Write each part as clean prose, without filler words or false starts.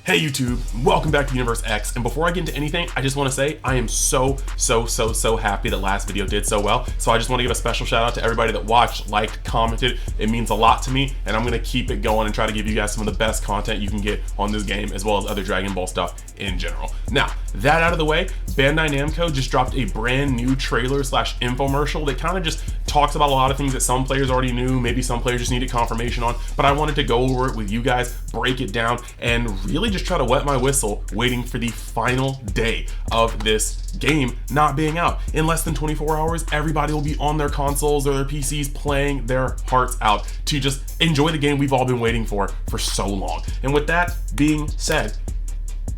Hey YouTube, welcome back to Universe X, and before I get into anything, I just want to say I am so happy that last video did so well. So I just want to give a special shout out to everybody that watched, liked, commented. It means a lot to me, and I'm going to keep it going and try to give you guys some of the best content you can get on this game, as well as other Dragon Ball stuff in general. Now, that out of the way, Bandai Namco just dropped a brand new trailer slash infomercial that kind of just talks about a lot of things that some players already knew, maybe some players just needed confirmation on, but I wanted to go over it with you guys, break it down, and really just try to wet my whistle waiting for the final day of this game not being out. In less than 24 hours, everybody will be on their consoles or their PCs playing their hearts out to just enjoy the game we've all been waiting for so long. And with that being said,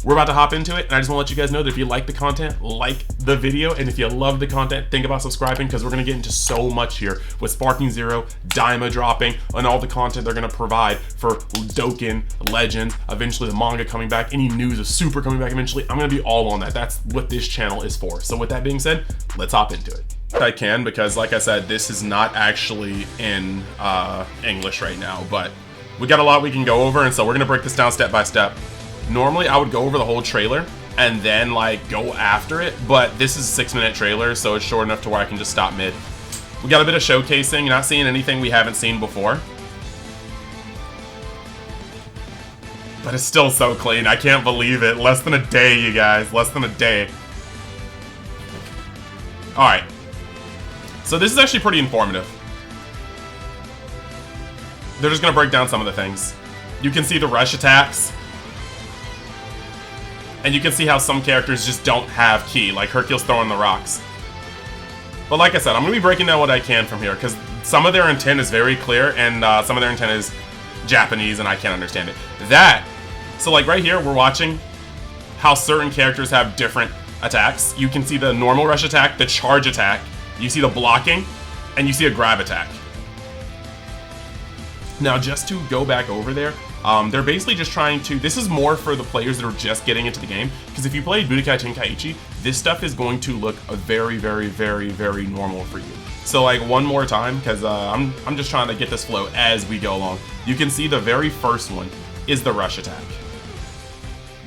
we're about to hop into it, and I just want to let you guys know that if you like the content, like the video, and if you love the content, think about subscribing, because we're going to get into so much here with Sparking Zero, Daima dropping, and all the content they're going to provide for Dokkan, Legends, eventually the manga coming back, any news of Super coming back eventually. I'm going to be all on that. That's what this channel is for. So with that being said, let's hop into it. I can, because like I said, this is not actually in English right now, but we got a lot we can go over, and so we're going to break this down step by step. Normally I would go over the whole trailer and then like go after it, but this is a 6-minute trailer, so it's short enough to where I can just stop mid. We got a bit of showcasing, not seeing anything we haven't seen before, but it's still so clean. I can't believe it. Less than a day, you guys, less than a day. Alright, so this is actually pretty informative. They're just gonna break down some of the things. You can see the rush attacks, and you can see how some characters just don't have ki, like Hercule's throwing the rocks. But like I said, I'm going to be breaking down what I can from here, because some of their intent is very clear, and some of their intent is Japanese, and I can't understand it. So like right here, we're watching how certain characters have different attacks. You can see the normal rush attack, the charge attack, you see the blocking, and you see a grab attack. Now, just to go back over there, they're basically just trying to, this is more for the players that are just getting into the game, because if you played Budokai Tenkaichi, this stuff is going to look very normal for you. So like one more time, because I'm just trying to get this flow as we go along. You can see the very first one is the rush attack.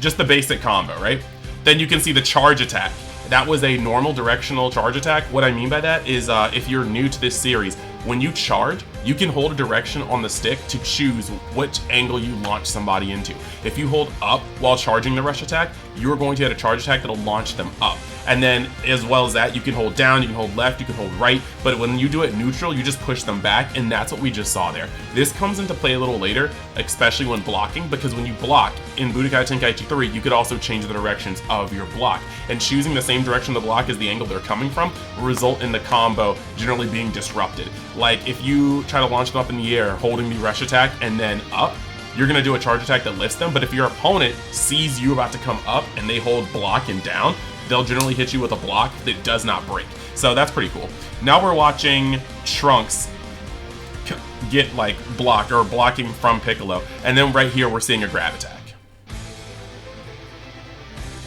Just the basic combo, right? Then you can see the charge attack. That was a normal directional charge attack. What I mean by that is if you're new to this series, when you charge, you can hold a direction on the stick to choose which angle you launch somebody into. If you hold up while charging the rush attack, you're going to get a charge attack that'll launch them up. And then as well as that, you can hold down, you can hold left, you can hold right, but when you do it neutral, you just push them back, and that's what we just saw there. This comes into play a little later, especially when blocking, because when you block in Budokai Tenkaichi 3, you could also change the directions of your block. And choosing the same direction of the block as the angle they're coming from will result in the combo generally being disrupted. Like if you try to launch them up in the air, holding the rush attack and then up, you're going to do a charge attack that lifts them, but if your opponent sees you about to come up and they hold block and down, they'll generally hit you with a block that does not break. So that's pretty cool. Now we're watching Trunks get like blocked or blocking from Piccolo, and then right here we're seeing a grab attack.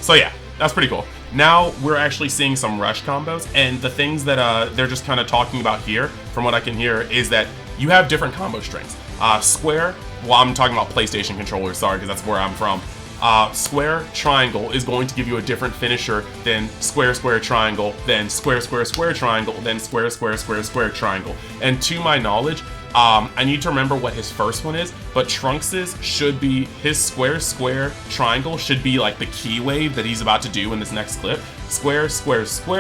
So yeah, that's pretty cool. Now we're actually seeing some rush combos, and the things that they're just kind of talking about here, from what I can hear, is that you have different combo strings. Square, well, I'm talking about PlayStation controllers, sorry, because that's where I'm from. Square triangle is going to give you a different finisher than square triangle, then square triangle, then square triangle. And to my knowledge, I need to remember what his first one is, but Trunks's should be, his square triangle should be like the key wave that he's about to do in this next clip. Square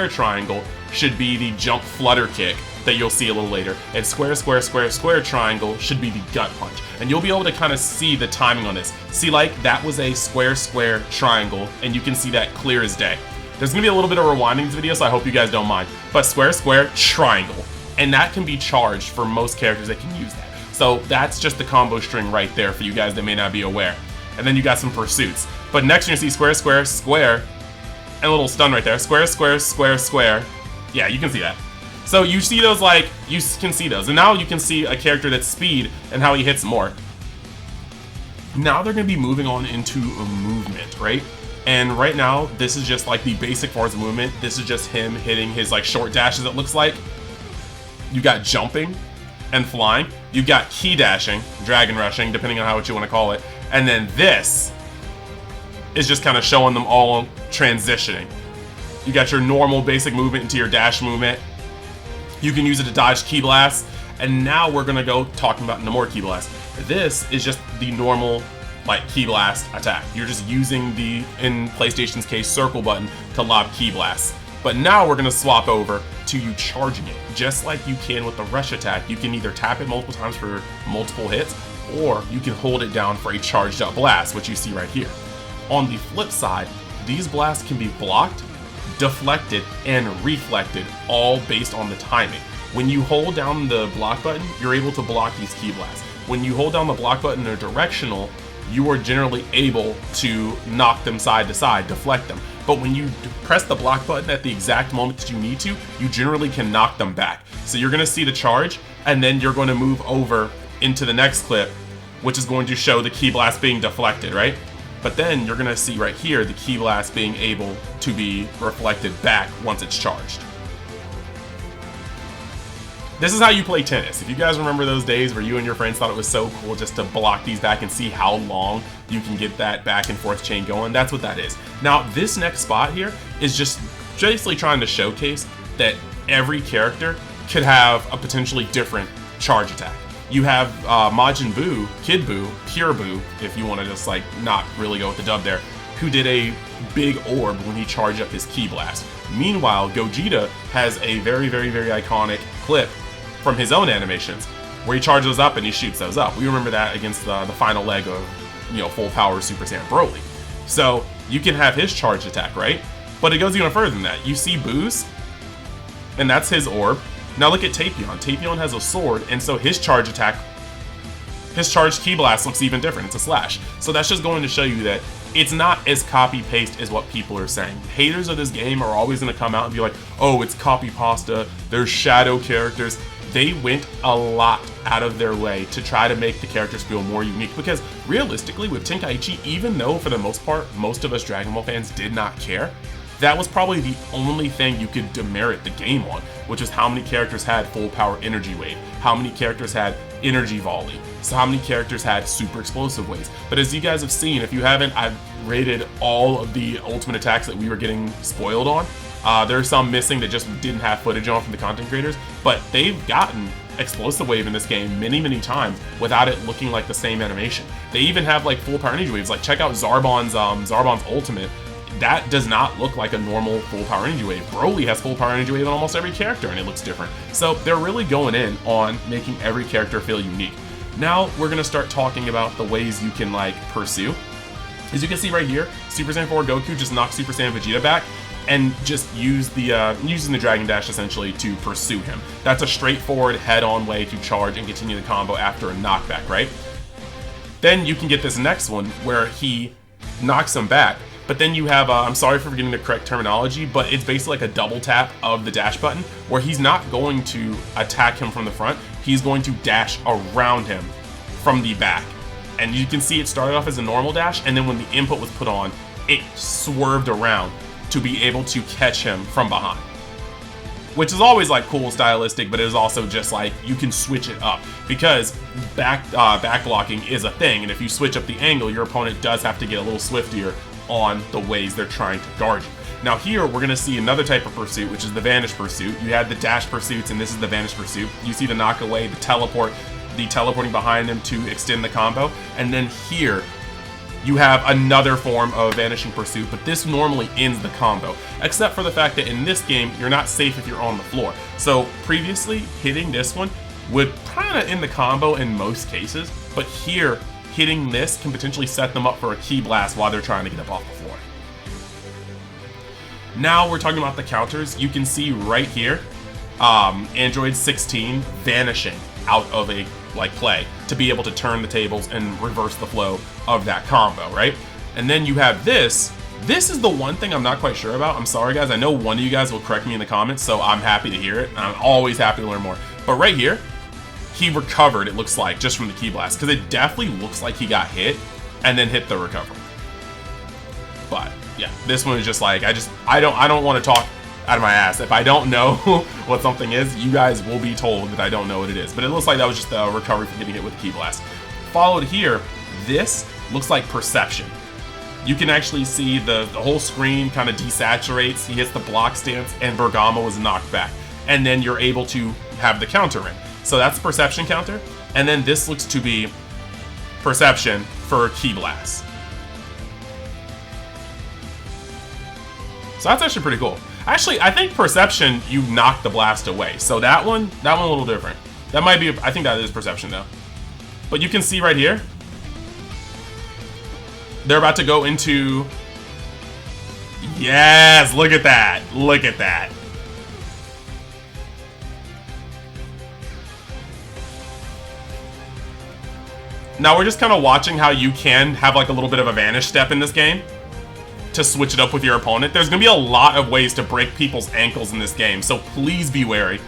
triangle should be the jump flutter kick that you'll see a little later, and square triangle should be the gut punch. And you'll be able to kind of see the timing on this. See, like that was a square triangle, and you can see that clear as day. There's gonna be a little bit of rewinding in this video, so I hope you guys don't mind. But square triangle, and that can be charged for most characters that can use that. So that's just the combo string right there for you guys that may not be aware. And then you got some pursuits. But next you're gonna see square, and a little stun right there. Square. Yeah, you can see that. So you see those, like, you can see those. And now you can see a character that's speed and how he hits more. Now they're going to be moving on into a movement, right? And right now, this is just like the basic forms of movement. This is just him hitting his like short dashes, it looks like. You got jumping and flying. You got ki dashing, dragon rushing, depending on how what you want to call it. And then this is just kind of showing them all transitioning. You got your normal basic movement into your dash movement. You can use it to dodge Ki Blast. And now we're gonna go talking about no more Ki Blast. This is just the normal like Ki Blast attack. You're just using the, in PlayStation's case, circle button to lob Ki Blasts. But now we're gonna swap over to you charging it. Just like you can with the rush attack, you can either tap it multiple times for multiple hits, or you can hold it down for a charged up blast, which you see right here. On the flip side, these blasts can be blocked, deflected, and reflected, all based on the timing. When you hold down the block button, you're able to block these Ki Blasts. When you hold down the block button in a directional, you are generally able to knock them side to side, deflect them. But when you press the block button at the exact moment that you need to, you generally can knock them back. So you're gonna see the charge, and then you're going to move over into the next clip, which is going to show the Ki Blast being deflected, right? But then you're gonna see right here the Ki Blast being able to be reflected back once it's charged. This is how you play tennis. If you guys remember those days where you and your friends thought it was so cool just to block these back and see how long you can get that back and forth chain going, that's what that is. Now, this next spot here is just basically trying to showcase that every character could have a potentially different charge attack. You have Majin Buu, Kid Buu, Pure Buu, if you want to just like not really go with the dub there, who did a big orb when he charged up his Ki Blast. Meanwhile, Gogeta has a very, very, very iconic clip from his own animations where he charges those up and he shoots those up. We remember that against the final leg of, you know, full power Super Saiyan Broly. So you can have his charge attack, right? But it goes even further than that. You see Buu's, and that's his orb. Now look at Tapion. Tapion has a sword, and so his charge attack, his charged Ki Blast looks even different. It's a slash. So that's just going to show you that it's not as copy-paste as what people are saying. Haters of this game are always going to come out and be like, oh, it's copy-pasta, there's shadow characters. They went a lot out of their way to try to make the characters feel more unique, because realistically with Tenkaichi, even though for the most part, most of us Dragon Ball fans did not care, that was probably the only thing you could demerit the game on, which is how many characters had full power energy wave, how many characters had energy volley, so how many characters had super explosive waves. But as you guys have seen, if you haven't, I've rated all of the ultimate attacks that we were getting spoiled on. There are some missing that just didn't have footage on from the content creators, but they've gotten explosive wave in this game many, many times without it looking like the same animation. They even have like full power energy waves. Like check out Zarbon's ultimate. That does not look like a normal full power energy wave. Broly has full power energy wave on almost every character and it looks different. So they're really going in on making every character feel unique. Now we're gonna start talking about the ways you can like pursue. As you can see right here, Super Saiyan 4 Goku just knocks Super Saiyan Vegeta back and just use the using the Dragon Dash essentially to pursue him. That's a straightforward head-on way to charge and continue the combo after a knockback, right? Then you can get this next one where he knocks him back, but then you have, I'm sorry for forgetting the correct terminology, but it's basically like a double tap of the dash button where he's not going to attack him from the front, he's going to dash around him from the back. And you can see it started off as a normal dash, and then when the input was put on, it swerved around to be able to catch him from behind. Which is always like cool stylistic, but it is also just like you can switch it up because back blocking is a thing, and if you switch up the angle, your opponent does have to get a little swiftier on the ways they're trying to guard you. Now here we're gonna see another type of pursuit, which is the Vanish Pursuit. You had the dash pursuits, and this is the Vanish Pursuit. You see the knock away, the teleport, the teleporting behind them to extend the combo, and then here you have another form of Vanishing Pursuit, but this normally ends the combo, except for the fact that in this game, you're not safe if you're on the floor. So previously, hitting this one would kind of end the combo in most cases, but here, hitting this can potentially set them up for a Ki Blast while they're trying to get up off the floor. Now we're talking about the counters. You can see right here, Android 16 vanishing out of a play to be able to turn the tables and reverse the flow of that combo, right? And then you have this. This is the one thing I'm not quite sure about. I'm sorry, guys. I know one of you guys will correct me in the comments, so I'm happy to hear it. I'm always happy to learn more. But right here, he recovered, it looks like, just from the Ki Blast, because it definitely looks like he got hit and then hit the recovery. But yeah, this one is just like, I don't want to talk out of my ass. If I don't know what something is, you guys will be told that I don't know what it is. But it looks like that was just a recovery from getting hit with the Ki Blast. Followed here, this looks like Perception. you can actually see the whole screen kind of desaturates. He hits the block stance, and Bergamo is knocked back. And then you're able to have the counter in. So that's the perception counter. And then this looks to be perception for Ki Blast. So that's actually pretty cool. Actually, I think perception, you knock the blast away. So that one a little different. That might be, I think that is perception though. But you can see right here, they're about to go into, yes, look at that. Look at that. Now we're just kind of watching how you can have like a little bit of a vanish step in this game to switch it up with your opponent. There's going to be a lot of ways to break people's ankles in this game, so please be wary.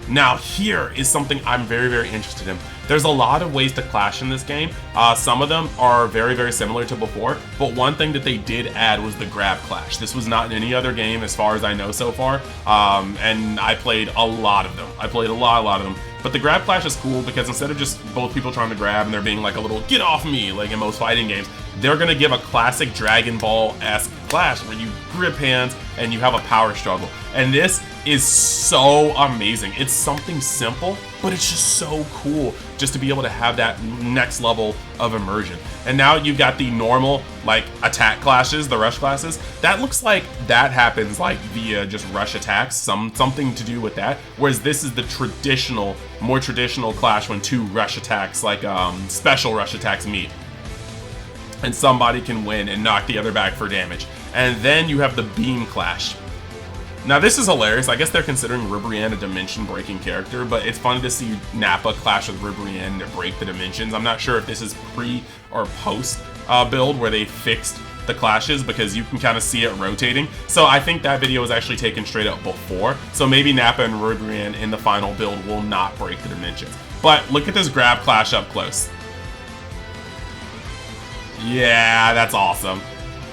Now here is something I'm very, very interested in. There's a lot of ways to clash in this game. Some of them are very, very similar to before, but one thing that they did add was the grab clash. This was not in any other game as far as I know so far, and I played a lot of them. I played a lot of them. But the grab clash is cool because instead of just both people trying to grab and there being like a little get off me like in most fighting games, they're going to give a classic Dragon Ball-esque clash where you grip hands and you have a power struggle. And this is so amazing. It's something simple, but it's just so cool just to be able to have that next level of immersion. And now you've got the normal like attack clashes, the rush classes. That looks like that happens like via just rush attacks, something to do with that. Whereas this is the traditional, more traditional clash when two rush attacks, like special rush attacks meet. And somebody can win and knock the other back for damage. And then you have the beam clash. Now this is hilarious. I guess they're considering Ribrianne a dimension-breaking character, but it's funny to see Nappa clash with Ribrianne to break the dimensions. I'm not sure if this is pre or post build where they fixed the clashes, because you can kind of see it rotating. So I think that video was actually taken straight up before. So maybe Nappa and Ribrianne in the final build will not break the dimensions. But look at this grab clash up close. Yeah, that's awesome.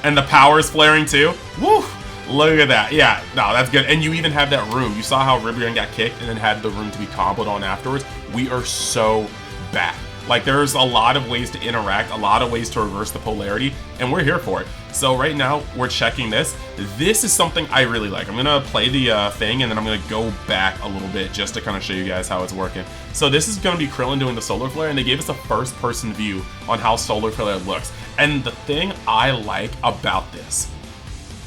And the power's flaring too. Woo! Look at that. Yeah, no, that's good. And you even have that room. You saw how Ribrianne got kicked and then had the room to be comboed on afterwards. We are so back. Like, there's a lot of ways to interact, a lot of ways to reverse the polarity, and we're here for it. So right now, we're checking this. This is something I really like. I'm going to play the thing, and then I'm going to go back a little bit just to kind of show you guys how it's working. So this is going to be Krillin doing the solar flare, and they gave us a first-person view on how solar flare looks. And the thing I like about this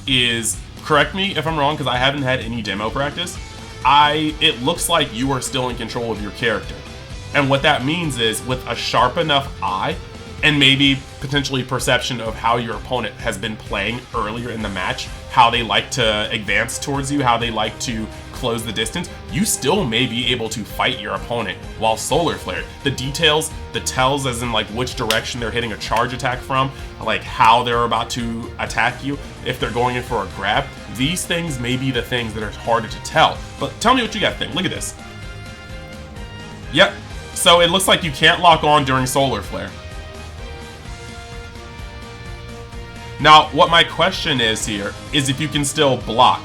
is, correct me if I'm wrong, because I haven't had any demo practice, it looks like you are still in control of your character. And what that means is, with a sharp enough eye, and maybe potentially perception of how your opponent has been playing earlier in the match, how they like to advance towards you, how they like to close the distance, you still may be able to fight your opponent while solar flare. The details, the tells as in like which direction they're hitting a charge attack from, like how they're about to attack you, if they're going in for a grab, these things may be the things that are harder to tell. But tell me what you guys think. Look at this. Yep. So it looks like you can't lock on during solar flare. Now, what my question is here is if you can still block.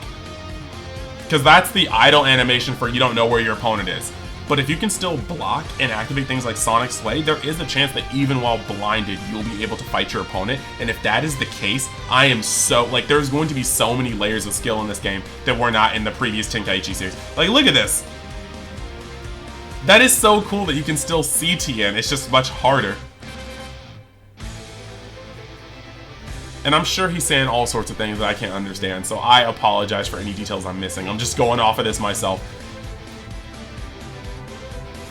Because that's the idle animation for you don't know where your opponent is. But if you can still block and activate things like Sonic Sway, there is a chance that even while blinded, you'll be able to fight your opponent. And if that is the case, I am so, like, there's going to be so many layers of skill in this game that were not in the previous Tenkaichi series. Like, look at this. That is so cool that you can still see TN, it's just much harder. And I'm sure he's saying all sorts of things that I can't understand, so I apologize for any details I'm missing. I'm just going off of this myself.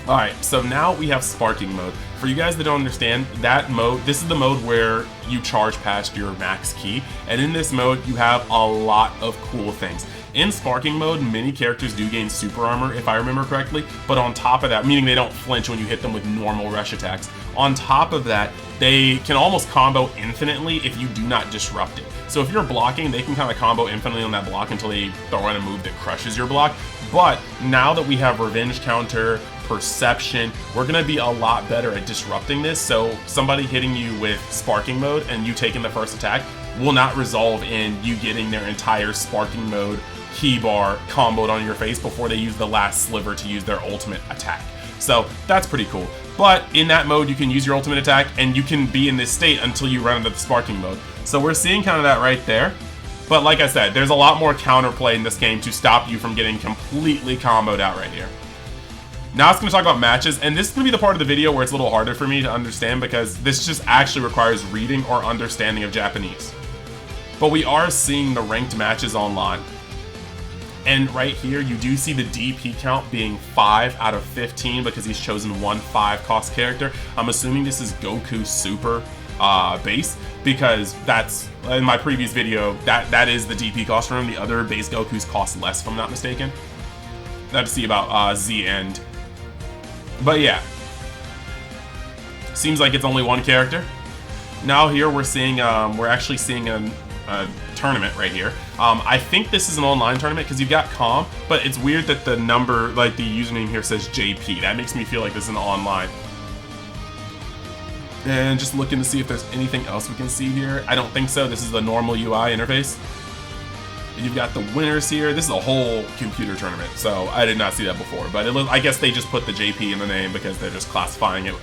Alright, so now we have sparking mode. For you guys that don't understand, that mode, this is the mode where you charge past your max ki, and in this mode you have a lot of cool things. In sparking mode, many characters do gain super armor, if I remember correctly, but on top of that, meaning they don't flinch when you hit them with normal rush attacks. On top of that, they can almost combo infinitely if you do not disrupt it. So if you're blocking, they can kind of combo infinitely on that block until they throw in a move that crushes your block. But now that we have revenge counter, perception, we're going to be a lot better at disrupting this. So somebody hitting you with sparking mode and you taking the first attack will not resolve in you getting their entire sparking mode key bar comboed on your face before they use the last sliver to use their ultimate attack. So that's pretty cool. But in that mode, you can use your ultimate attack and you can be in this state until you run into the sparking mode. So we're seeing kind of that right there. But like I said, there's a lot more counterplay in this game to stop you from getting completely comboed out right here. Now it's going to talk about matches, and this is going to be the part of the video where it's a little harder for me to understand because this just actually requires reading or understanding of Japanese. But we are seeing the ranked matches online. And right here, you do see the DP count being 5 out of 15 because he's chosen one 5-cost character. I'm assuming this is Goku Super base because that's, in my previous video, that is the DP cost for him. The other base Gokus cost less, if I'm not mistaken. I have to see about Z End. But yeah, seems like it's only one character. Now here we're seeing, we're actually seeing a tournament right here. I think this is an online tournament because you've got Calm, but it's weird that the number, like the username here says JP. That makes me feel like this is an online. And just looking to see if there's anything else we can see here. I don't think so. This is the normal UI interface. And you've got the winners here. This is a whole computer tournament, so I did not see that before. But I guess they just put the JP in the name because they're just classifying it.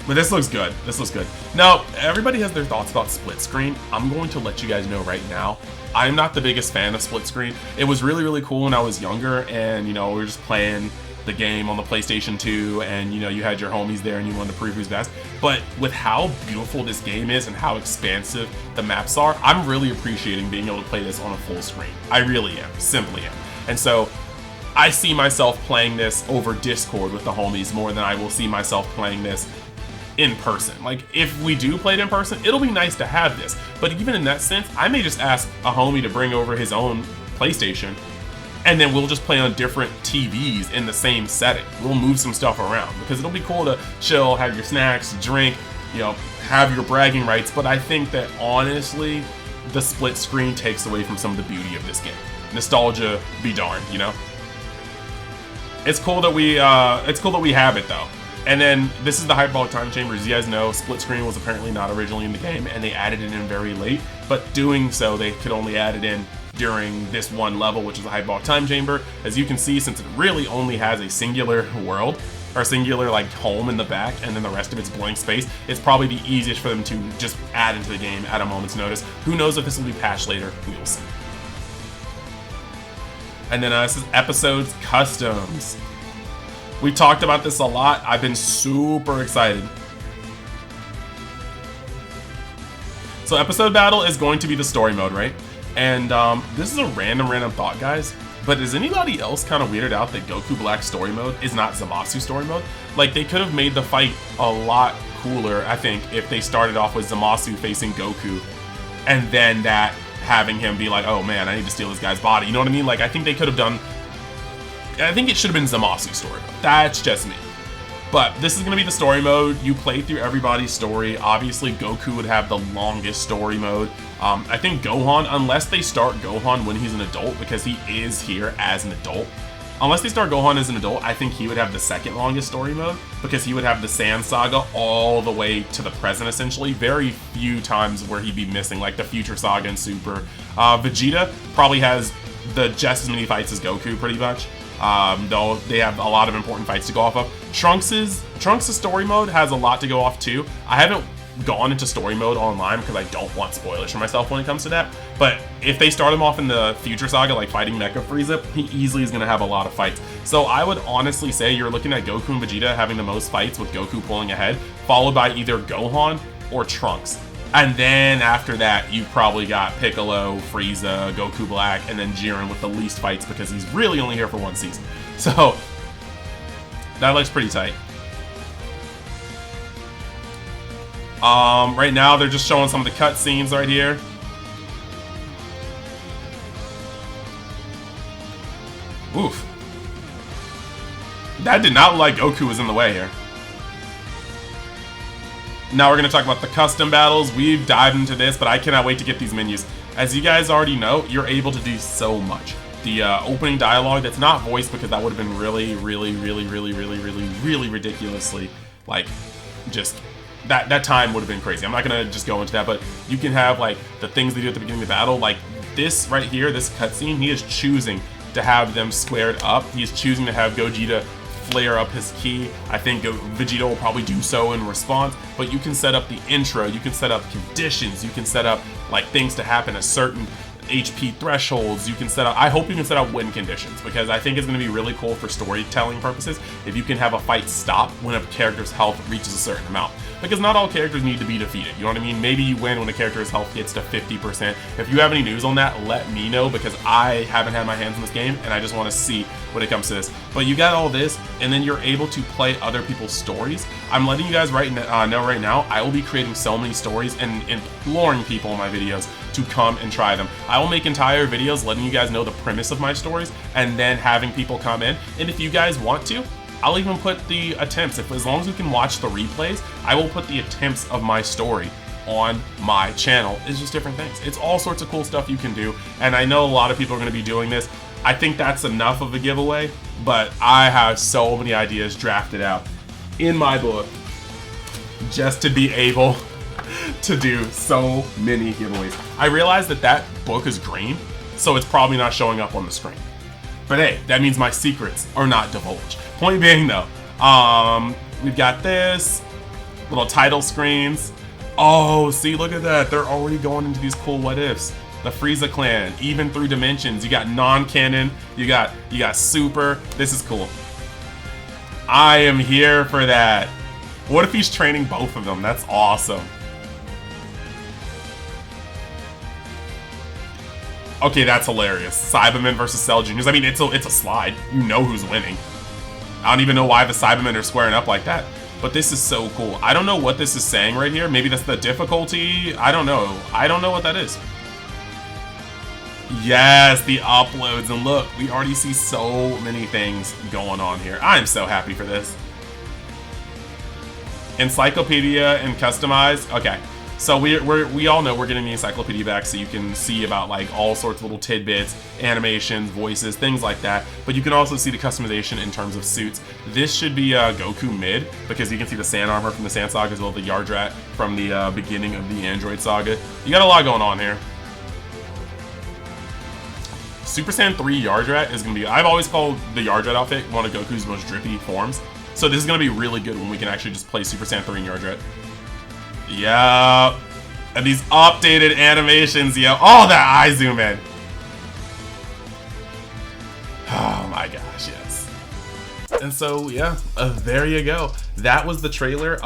But this looks good. This looks good. Now, everybody has their thoughts about split screen. I'm going to let you guys know right now. I'm not the biggest fan of split screen. It was really, really cool when I was younger, and you know, we were just playing the game on the PlayStation 2, and you know, you had your homies there and you wanted to prove who's best. But with how beautiful this game is and how expansive the maps are, I'm really appreciating being able to play this on a full screen. I really am, simply am. And so I see myself playing this over Discord with the homies more than I will see myself playing this in person. Like, if we do play it in person, it'll be nice to have this. But even in that sense, I may just ask a homie to bring over his own PlayStation, and then we'll just play on different TVs in the same setting. We'll move some stuff around because it'll be cool to chill, have your snacks, drink, you know, have your bragging rights. But I think that honestly, the split screen takes away from some of the beauty of this game. Nostalgia be darned, you know. It's cool that we have it though. And then this is the hyperbolic time chamber. As you guys know, split screen was apparently not originally in the game, and they added it in very late. But doing so, they could only add it in during this one level, which is a hyperbolic time chamber. As you can see, since it really only has a singular world, or singular like home in the back, and then the rest of it's blank space, it's probably the easiest for them to just add into the game at a moment's notice. Who knows if this will be patched later? We will see. And then this is episodes customs. We talked about this a lot. I've been super excited. So episode battle is going to be the story mode, right? And this is a random thought, guys. But is anybody else kind of weirded out that Goku Black story mode is not Zamasu story mode? Like, they could have made the fight a lot cooler, I think, if they started off with Zamasu facing Goku, and then that having him be like, oh man, I need to steal this guy's body. You know what I mean? Like, I think they could have done... I think it should have been Zamasu's story mode. That's just me. But this is going to be the story mode. You play through everybody's story. Obviously, Goku would have the longest story mode. I think Gohan, unless they start Gohan when he's an adult, because he is here as an adult. Unless they start Gohan as an adult, I think he would have the second longest story mode, because he would have the Sand Saga all the way to the present, essentially. Very few times where he'd be missing, like the Future Saga and Super. Vegeta probably has just as many fights as Goku, pretty much. Though they have a lot of important fights to go off of. Trunks' story mode has a lot to go off too. I haven't gone into story mode online because I don't want spoilers for myself when it comes to that. But if they start him off in the Future Saga, like fighting Mecha Frieza, he easily is going to have a lot of fights. So I would honestly say you're looking at Goku and Vegeta having the most fights, with Goku pulling ahead, followed by either Gohan or Trunks. And then after that, you've probably got Piccolo, Frieza, Goku Black, and then Jiren with the least fights because he's really only here for one season. So that looks pretty tight. Right now, they're just showing some of the cutscenes right here. Oof. That did not look like Goku was in the way here. Now we're going to talk about the custom battles. We've dived into this, but I cannot wait to get these menus. As you guys already know, you're able to do so much. The opening dialogue that's not voiced, because that would have been really ridiculously, like, just, that time would have been crazy. I'm not going to just go into that, but you can have, like, the things they do at the beginning of the battle. Like, this right here, this cutscene, he is choosing to have them squared up. He is choosing to have Gogeta layer up his ki. I think Vegeta will probably do so in response, but you can set up the intro, you can set up conditions, you can set up like things to happen at certain HP thresholds, you can set up, I hope you can set up win conditions, because I think it's going to be really cool for storytelling purposes if you can have a fight stop when a character's health reaches a certain amount. Because not all characters need to be defeated, you know what I mean? Maybe you win when a character's health gets to 50%. If you have any news on that, let me know, because I haven't had my hands in this game and I just want to see when it comes to this. But you got all this, and then you're able to play other people's stories. I'm letting you guys know right now, I will be creating so many stories and imploring people in my videos to come and try them. I will make entire videos letting you guys know the premise of my stories and then having people come in. And if you guys want to, I'll even put the attempts, as long as you can watch the replays, I will put the attempts of my story on my channel. It's just different things. It's all sorts of cool stuff you can do, and I know a lot of people are going to be doing this. I think that's enough of a giveaway, but I have so many ideas drafted out in my book just to be able to do so many giveaways. I realize that that book is green, so it's probably not showing up on the screen. But hey, that means my secrets are not divulged. Point being though, we've got this, little title screens. Oh, see, look at that. They're already going into these cool what ifs. The Frieza clan, even through dimensions. You got non-canon, you got super. This is cool. I am here for that. What if he's training both of them? That's awesome. Okay, that's hilarious. Cybermen versus Cell Juniors. I mean, it's a slide. You know who's winning. I don't even know why the Cybermen are squaring up like that. But this is so cool. I don't know what this is saying right here. Maybe that's the difficulty. I don't know. I don't know what that is. Yes, the uploads. And look, we already see so many things going on here. I'm so happy for this. Encyclopedia and customize. Okay. So we all know we're getting the encyclopedia back, so you can see about like all sorts of little tidbits, animations, voices, things like that. But you can also see the customization in terms of suits. This should be Goku mid, because you can see the Sand Armor from the Sand Saga, as well as the Yardrat from the beginning of the Android Saga. You got a lot going on here. Super Saiyan 3 Yardrat is going to be, I've always called the Yardrat outfit one of Goku's most drippy forms. So this is going to be really good when we can actually just play Super Saiyan 3 and Yardrat. Yeah, and these updated animations, yo. Oh, that eye zoom in. Oh my gosh, yes. And so, yeah, there you go. That was the trailer.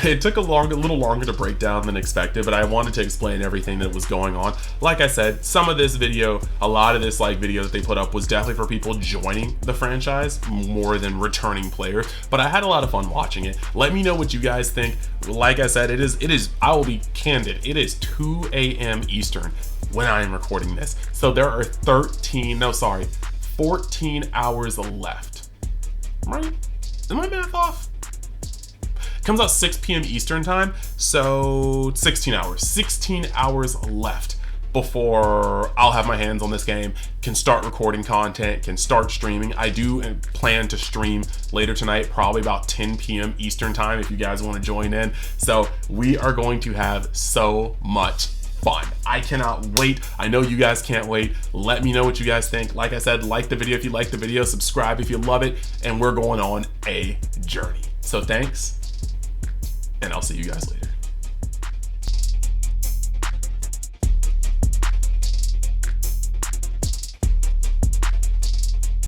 It took a little longer to break down than expected, but I wanted to explain everything that was going on. Like I said, some of this video, a lot of this video that they put up was definitely for people joining the franchise more than returning players, but I had a lot of fun watching it. Let me know what you guys think. Like I said, it is, I will be candid, it is 2 a.m. Eastern when I am recording this. So there are 14 hours left. Right? Is my math off? Comes out 6 p.m. Eastern time, so 16 hours left before I'll have my hands on this game, can start recording content, can start streaming. I do plan to stream later tonight, probably about 10 p.m. Eastern time if you guys want to join in. So we are going to have so much fun. I cannot wait. I know you guys can't wait. Let me know what you guys think. Like I said, like the video if you like the video, subscribe if you love it, and we're going on a journey. So thanks, and I'll see you guys later.